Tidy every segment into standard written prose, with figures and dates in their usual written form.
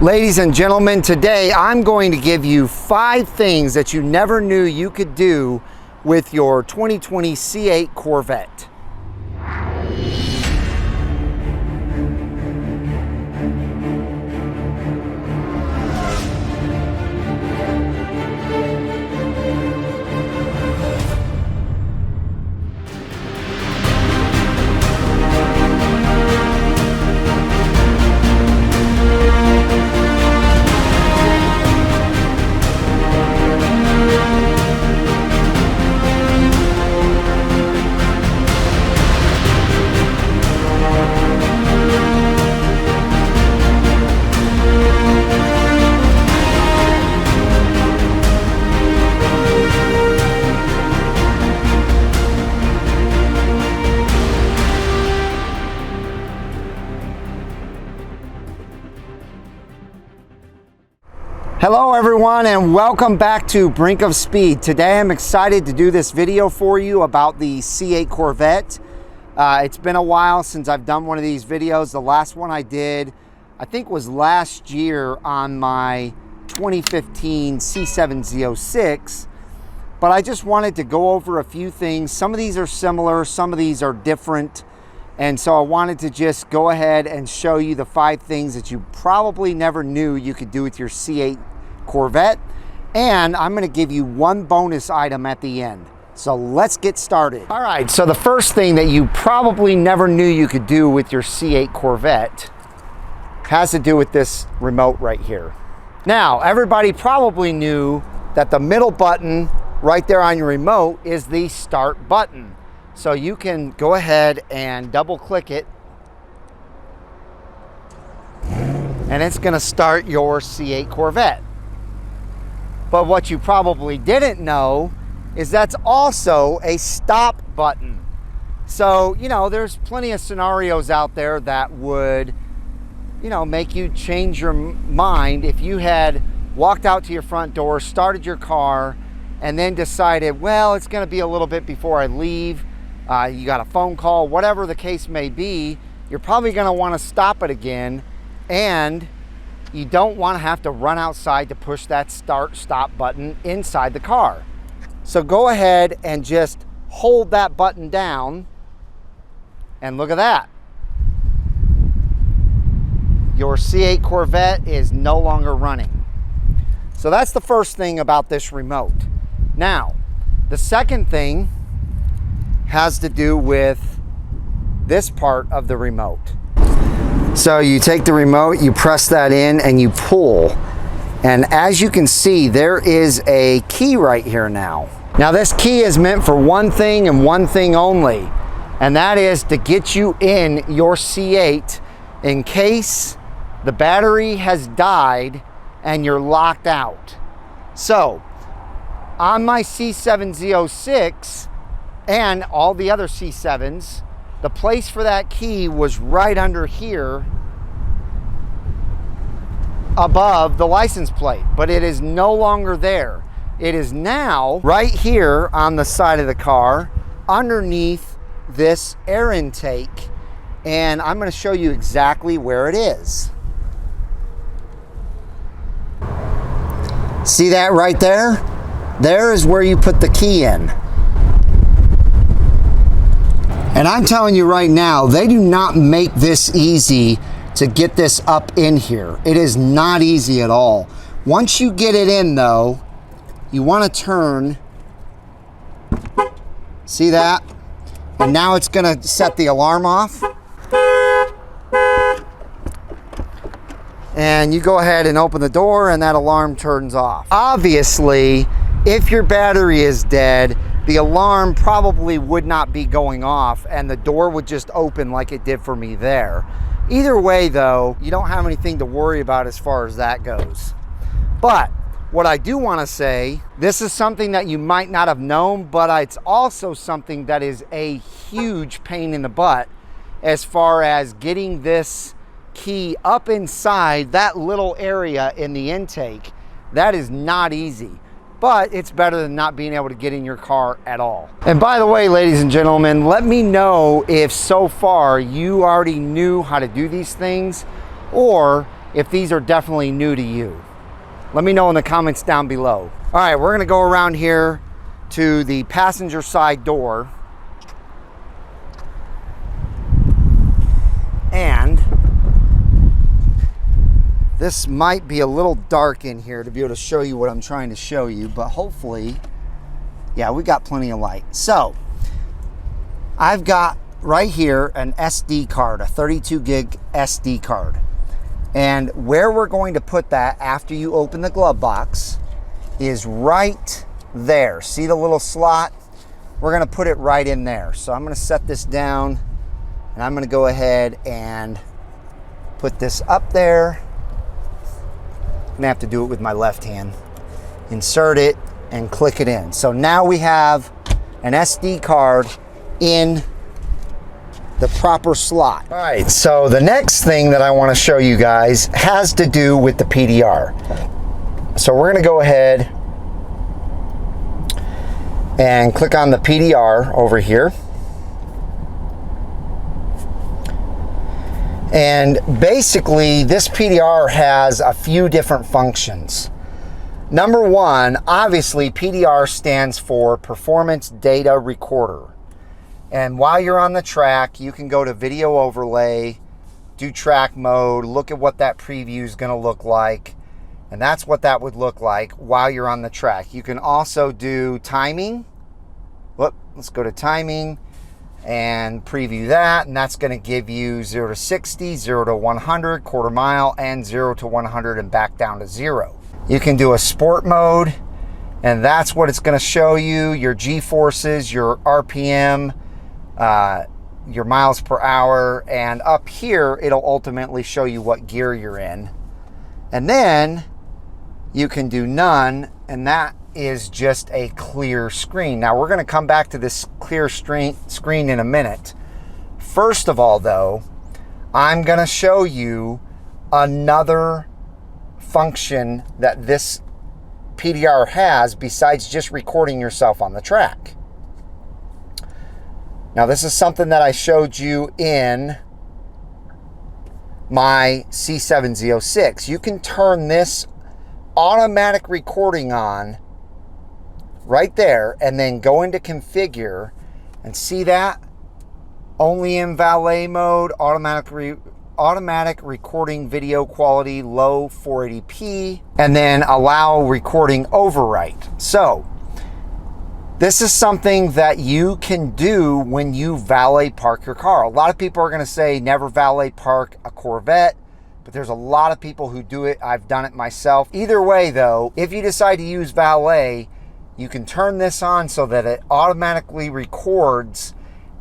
Ladies and gentlemen, today I'm going to give you 5 things that you never knew you could do with your 2020 C8 Corvette. Hello everyone and welcome back to Brink of Speed. Today I'm excited to do this video for you about the C8 Corvette. It's been a while since I've done one of these videos. The last one I did, I think, was last year on my 2015 C7 but I just wanted to go over a few things. Some of these are similar, some of these are different. And so I wanted to just go ahead and show you the 5 things that you probably never knew you could do with your C8 Corvette. And I'm going to give you one bonus item at the end. So let's get started. All right, so the first thing that you probably never knew you could do with your C8 Corvette has to do with this remote right here. Now, everybody probably knew that the middle button right there on your remote is the start button. So you can go ahead and double click it and it's going to start your C8 Corvette. But what you probably didn't know is that's also a stop button. So, you know, there's plenty of scenarios out there that would, you know, make you change your mind if you had walked out to your front door, started your car, and then decided, well, it's going to be a little bit before I leave. You got a phone call, whatever the case may be, you're probably going to want to stop it again, and you don't want to have to run outside to push that stop button inside the car. So go ahead and just hold that button down, and look at that. Your C8 Corvette is no longer running. So that's the first thing about this remote. Now, the second thing has to do with this part of the remote. So you take the remote, you press that in and you pull. And as you can see, there is a key right here now. Now this key is meant for one thing and one thing only, and that is to get you in your C8 in case the battery has died and you're locked out. So on my C7 and all the other C7s, the place for that key was right under here above the license plate, but it is no longer there. It is now right here on the side of the car underneath this air intake, and I'm going to show you exactly where it is. See that right there? There is where you put the key in. And I'm telling you right now, they do not make this easy to get this up in here. It is not easy at all. Once you get it in though, you want to turn. See that? And now it's going to set the alarm off. And you go ahead and open the door and that alarm turns off. Obviously, if your battery is dead, the alarm probably would not be going off and the door would just open like it did for me there. Either way though, you don't have anything to worry about as far as that goes. But what I do want to say, this is something that you might not have known, but it's also something that is a huge pain in the butt as far as getting this key up inside that little area in the intake. That is not easy. but it's better than not being able to get in your car at all. And by the way, ladies and gentlemen, let me know if so far you already knew how to do these things, or if these are definitely new to you. Let me know in the comments down below. All right, we're gonna go around here to the passenger side door. And this might be a little dark in here to be able to show you what I'm trying to show you, but hopefully, yeah, we got plenty of light. So I've got right here an SD card, a 32 gig SD card. And where we're going to put that after you open the glove box is right there. See the little slot? We're gonna put it right in there. So I'm gonna set this down and I'm gonna go ahead and put this up there. I'm gonna have to do it with my left hand. Insert it and click it in. So now we have an SD card in the proper slot. All right, so the next thing that I want to show you guys has to do with the PDR. So we're going to go ahead and click on the PDR over here. And basically this PDR has a few different functions. Number one, obviously PDR stands for Performance Data Recorder. And while you're on the track, you can go to video overlay, do track mode, look at what that preview is going to look like. And that's what that would look like while you're on the track. You can also do timing. Let's go to timing and preview that. And that's going to give you 0 to 60, 0 to 100, quarter mile, and 0 to 100 and back down to 0. You can do a sport mode, and that's what it's going to show you, your G-forces, your RPM, your miles per hour, and up here it'll ultimately show you what gear you're in. And then you can do none, and that is just a clear screen. Now we're going to come back to this clear screen in a minute. First of all though, I'm going to show you another function that this PDR has besides just recording yourself on the track. Now this is something that I showed you in my C7 Z06. You can turn this automatic recording on right there and then go into configure and see that only in Valet mode, automatic recording video quality, low 480p, and then allow recording overwrite. So this is something that you can do when you valet park your car. A lot of people are going to say never valet park a Corvette, but there's a lot of people who do it. I've done it myself. Either way though, if you decide to use valet, you can turn this on so that it automatically records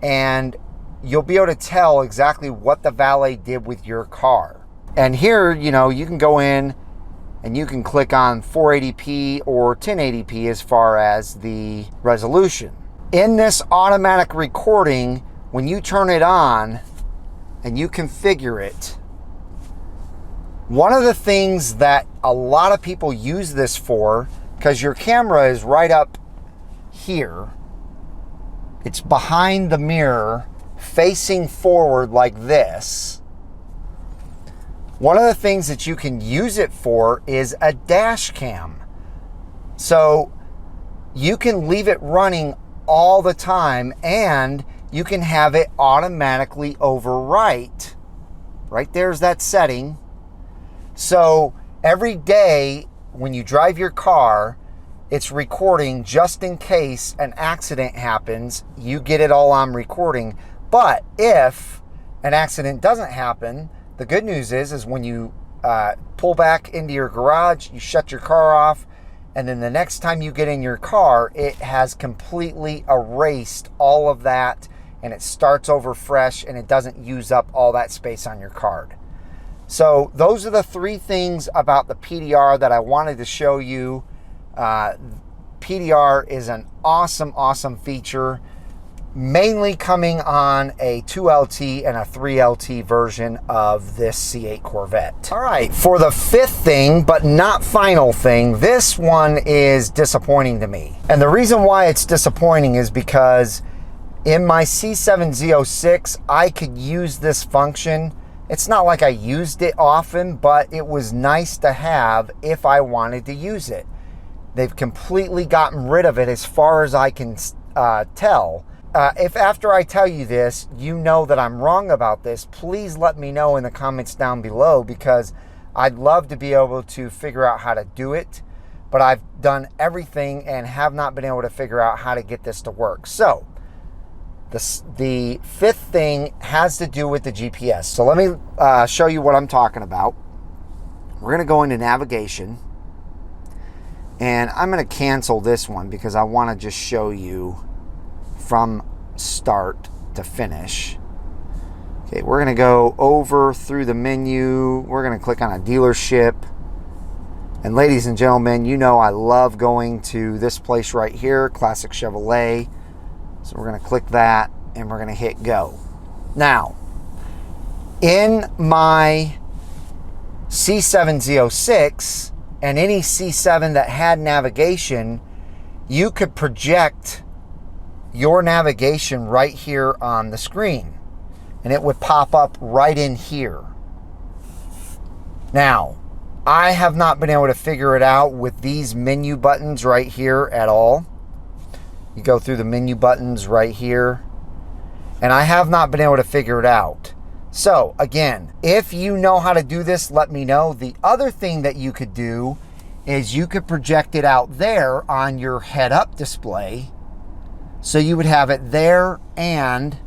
and you'll be able to tell exactly what the valet did with your car. And here, you know, you can go in and you can click on 480p or 1080p as far as the resolution. In this automatic recording, when you turn it on and you configure it, one of the things that a lot of people use this for, because your camera is right up here, it's behind the mirror, facing forward like this. One of the things that you can use it for is a dash cam. So you can leave it running all the time and you can have it automatically overwrite. Right there's that setting. So every day when you drive your car, it's recording just in case an accident happens. You get it all on recording. But if an accident doesn't happen, the good news is when you pull back into your garage, you shut your car off, and then the next time you get in your car, it has completely erased all of that, and it starts over fresh, and it doesn't use up all that space on your card. So those are the three things about the PDR that I wanted to show you. PDR is an awesome, awesome feature, mainly coming on a 2LT and a 3LT version of this C8 Corvette. All right, for the fifth thing, but not final thing, this one is disappointing to me. And the reason why it's disappointing is because in my C7 Z06, I could use this function It's not like I used it often, but it was nice to have if I wanted to use it. They've completely gotten rid of it as far as I can tell. If after I tell you this, you know that I'm wrong about this, please let me know in the comments down below, because I'd love to be able to figure out how to do it. But I've done everything and have not been able to figure out how to get this to work. So the fifth thing has to do with the GPS. So let me show you what I'm talking about. We're going to go into navigation. And I'm going to cancel this one because I want to just show you from start to finish. Okay, we're going to go over through the menu. We're going to click on a dealership. And ladies and gentlemen, you know I love going to this place right here, Classic Chevrolet. So we're going to click that and we're going to hit go. Now, in my C7 Z06 and any C7 that had navigation, you could project your navigation right here on the screen and it would pop up right in here. Now, I have not been able to figure it out with these menu buttons right here at all. You go through the menu buttons right here, and I have not been able to figure it out. So again, if you know how to do this, let me know. The other thing that you could do is you could project it out there on your head-up display. So you would have it there and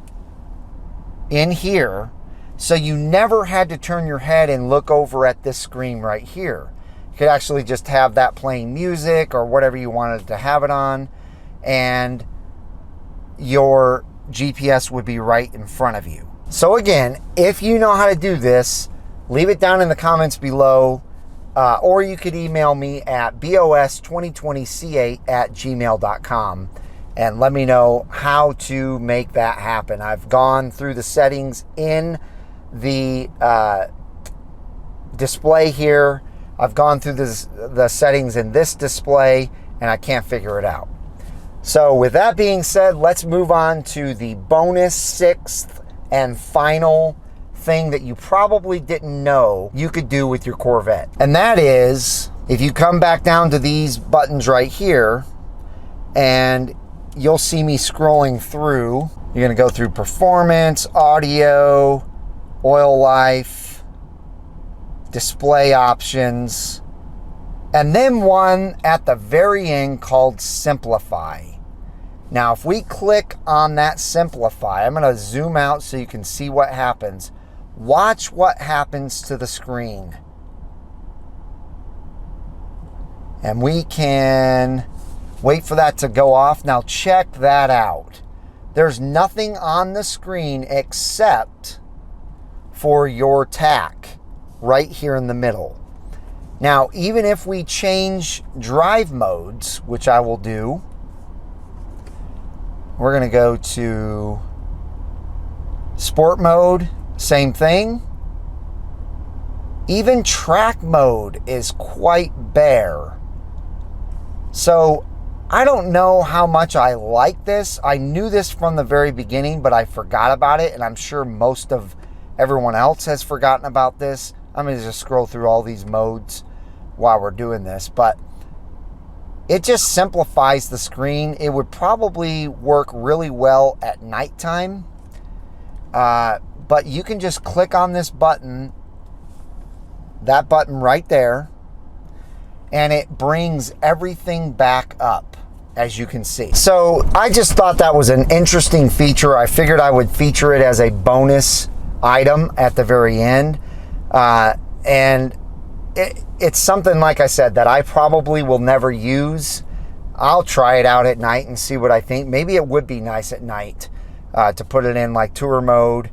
in here. So you never had to turn your head and look over at this screen right here. You could actually just have that playing music or whatever you wanted to have it on, and your GPS would be right in front of you. So again, if you know how to do this, leave it down in the comments below, or you could email me at bos2020c8@gmail.com and let me know how to make that happen. I've gone through the settings in the display here. I've gone through the settings in this display and I can't figure it out. So with that being said, let's move on to the bonus sixth and final thing that you probably didn't know you could do with your Corvette. And that is, if you come back down to these buttons right here, and you'll see me scrolling through. You're gonna go through performance, audio, oil life, display options, and then one at the very end called simplify. Now, if we click on that simplify, I'm gonna zoom out so you can see what happens. Watch what happens to the screen. And we can wait for that to go off. Now check that out. There's nothing on the screen except for your tack right here in the middle. Now, even if we change drive modes, which I will do, we're going to go to sport mode, same thing. Even track mode is quite bare. So I don't know how much I like this. I knew this from the very beginning, but I forgot about it, and I'm sure most of everyone else has forgotten about this. I'm going to just scroll through all these modes while we're doing this, but it just simplifies the screen. It would probably work really well at nighttime, but you can just click on this button, that button right there, and it brings everything back up, as you can see. So I just thought that was an interesting feature. I figured I would feature it as a bonus item at the very end. And it's something, like I said, that I probably will never use. I'll try it out at night and see what I think. Maybe it would be nice at night to put it in like tour mode,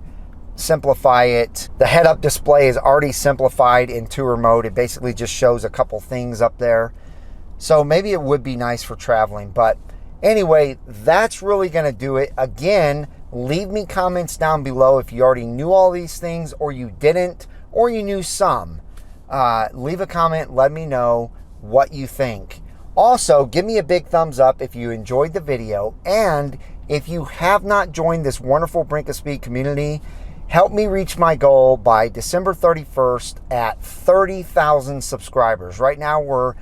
simplify it. The head-up display is already simplified in tour mode. It basically just shows a couple things up there. So maybe it would be nice for traveling. But anyway, that's really going to do it. Again, leave me comments down below if you already knew all these things, or you didn't, or you knew some. Leave a comment, let me know what you think. Also, give me a big thumbs up if you enjoyed the video, and if you have not joined this wonderful Brink of Speed community, Help me reach my goal by December 31st at 30,000 subscribers. Right now we're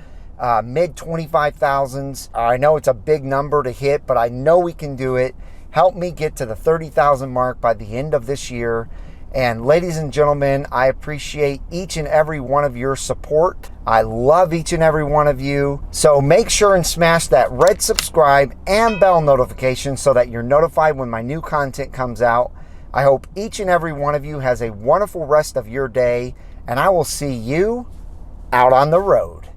mid 25,000s. I know it's a big number to hit, but I know we can do it. Help me get to the 30,000 mark by the end of this year. And ladies and gentlemen, I appreciate each and every one of your support. I love each and every one of you. So make sure and smash that red subscribe and bell notification so that you're notified when my new content comes out. I hope each and every one of you has a wonderful rest of your day, and I will see you out on the road.